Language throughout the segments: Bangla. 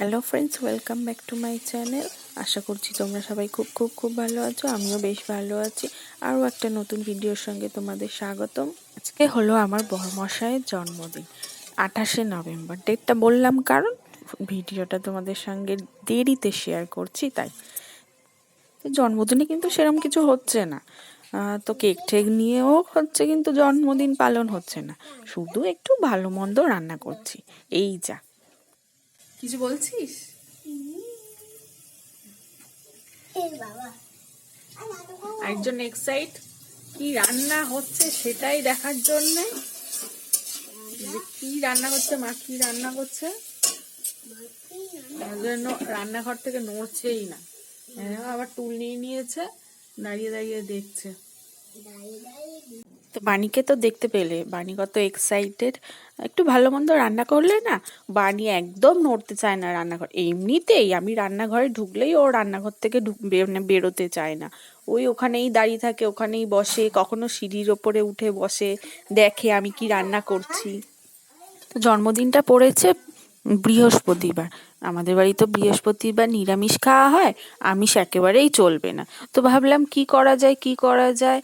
Hello friends, welcome back to my channel. আশা করছি তোমরা সবাই খুব খুব খুব ভালো আছো। আমিও বেশ ভালো আছি। আরও একটা নতুন ভিডিওর সঙ্গে তোমাদের স্বাগতম। আজকে হলো আমার বড়মশাইয়ের জন্মদিন, 28শে নভেম্বর। ডেটটা বললাম কারণ ভিডিওটা তোমাদের সঙ্গে দেরিতে শেয়ার করছি, তাই। তো জন্মদিনে কিন্তু সেরকম কিছু হচ্ছে না, তো কেক টেক নিয়েও হচ্ছে, কিন্তু জন্মদিন পালন হচ্ছে না। শুধু একটু ভালো মন্দ রান্না করছি, এই যা। কিছু বলছিস? একজন এক্সাইট কি রান্না হচ্ছে সেটাই দেখার জন্য। কি রান্না করছে মা, কি রান্না করছে রান্নাঘর থেকে নড়ছেই না। আবার টুল নিয়ে নিয়েছে, দাঁড়িয়ে দাঁড়িয়ে দেখছে। তো বাণীকে তো দেখতে পেলে, বাণী কত এক্সাইটেড। একটু ভালো মন্দ রান্না করলে না, বাণী একদম নড়তে চায় না রান্নাঘর। এমনিতেই আমি রান্নাঘরে ঢুকলেই ও রান্নাঘর থেকে বেরোতে চায় না। ওই ওখানেই দাঁড়িয়ে থাকে, ওখানেই বসে, কখনো সিঁড়ির ওপরে উঠে বসে, দেখে আমি কি রান্না করছি। তো জন্মদিনটা পড়েছে বৃহস্পতিবার। আমাদের বাড়ি তো বৃহস্পতিবার নিরামিষ খাওয়া হয়, আমিষ একেবারেই চলবে না। তো ভাবলাম কি করা যায় কি করা যায়।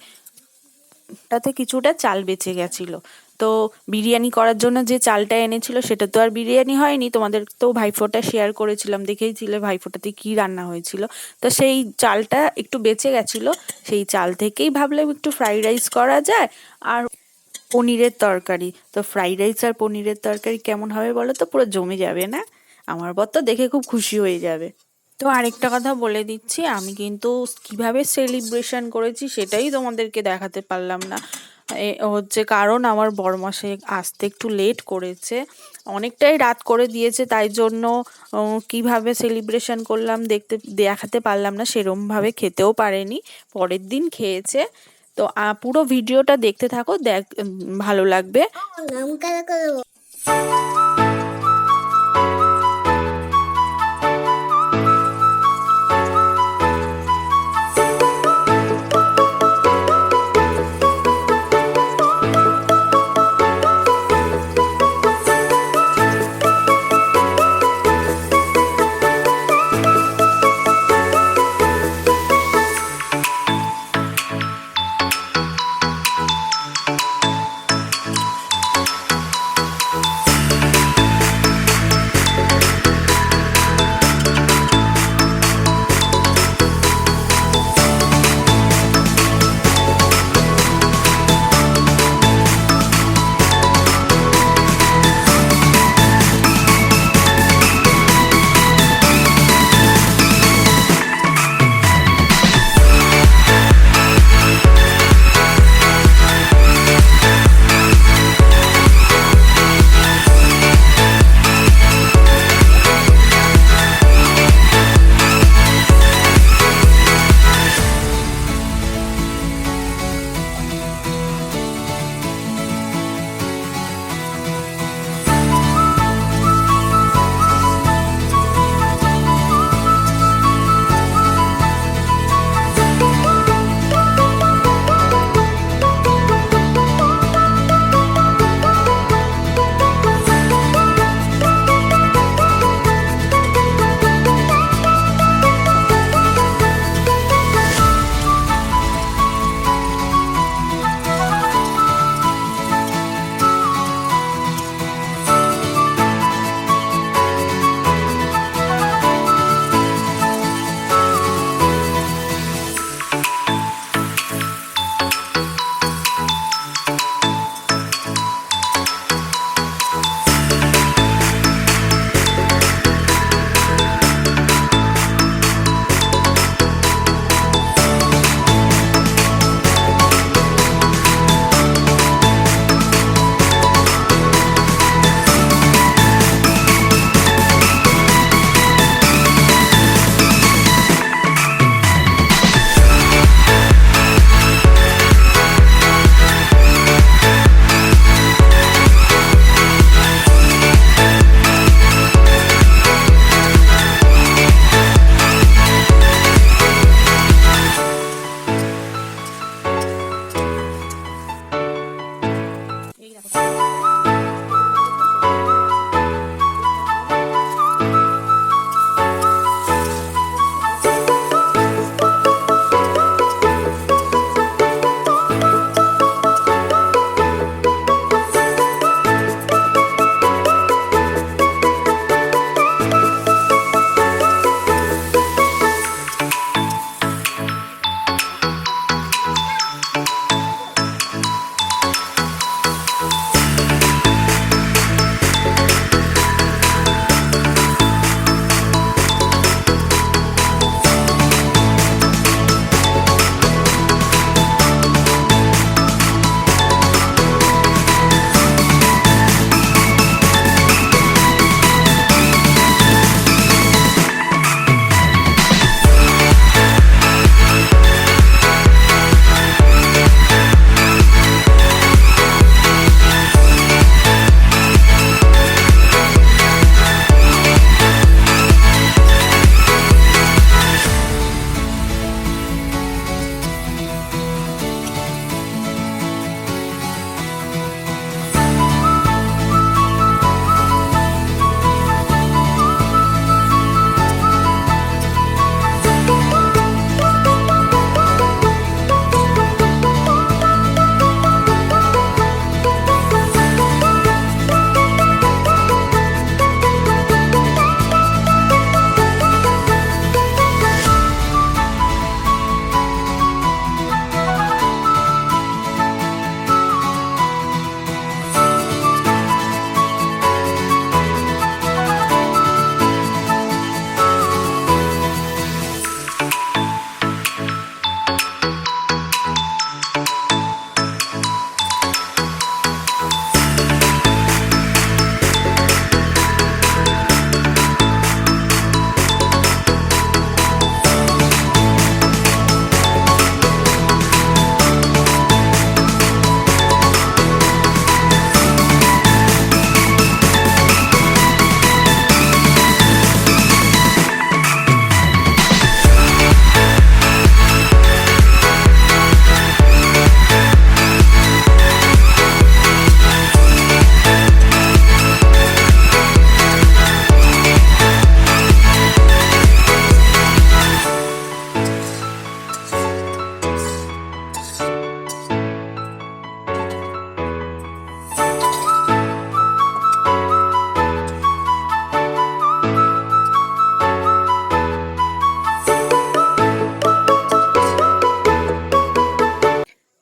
তাতে কিছুটা চাল বেঁচে গেছিল, তো বিরিয়ানি করার জন্য যে চালটা এনেছিল সেটা তো আর বিরিয়ানি হয়নি। তোমাদের তো ভাইফোঁটা শেয়ার করেছিলাম, দেখেইছিলে ভাইফোঁটাতে কি রান্না হয়েছিল। তো সেই চালটা একটু বেঁচে গেছিল, সেই চাল থেকেই ভাবলাম একটু ফ্রাইড রাইস করা যায় আর পনিরের তরকারি। তো ফ্রাইড রাইস আর পনিরের তরকারি কেমন হবে বলো তো? পুরো জমে যাবে না? আমার বর তো দেখে খুব খুশি হয়ে যাবে। তো আরেকটা কথা বলে দিচ্ছি, আমি কিন্তু কিভাবে সেলিব্রেশন করেছি সেটাই তোমাদেরকে দেখাতে পারলাম না। হচ্ছে কারণ আমার বড়মশাই আসতে একটু লেট করেছে, অনেকটাই রাত করে দিয়েছে, তাই জন্য কিভাবে সেলিব্রেশন করলাম দেখাতে পারলাম না। সেরমভাবে খেতেও পারেনি, পরের দিন খেয়েছে। তো পুরো ভিডিওটা দেখতে থাকো, ভালো লাগবে।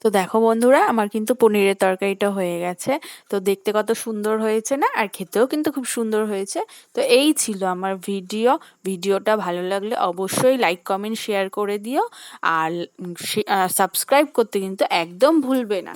তো দেখো বন্ধুরা, আমার কিন্তু পনিরের তরকারিটা হয়ে গেছে। তো দেখতে কত সুন্দর হয়েছে না, আর খেতেও কিন্তু খুব সুন্দর হয়েছে। তো এই ছিল আমার ভিডিওটা ভালো লাগলে অবশ্যই লাইক কমেন্ট শেয়ার করে দিও। আর সাবস্ক্রাইব করতে কিন্তু একদম ভুলবে না।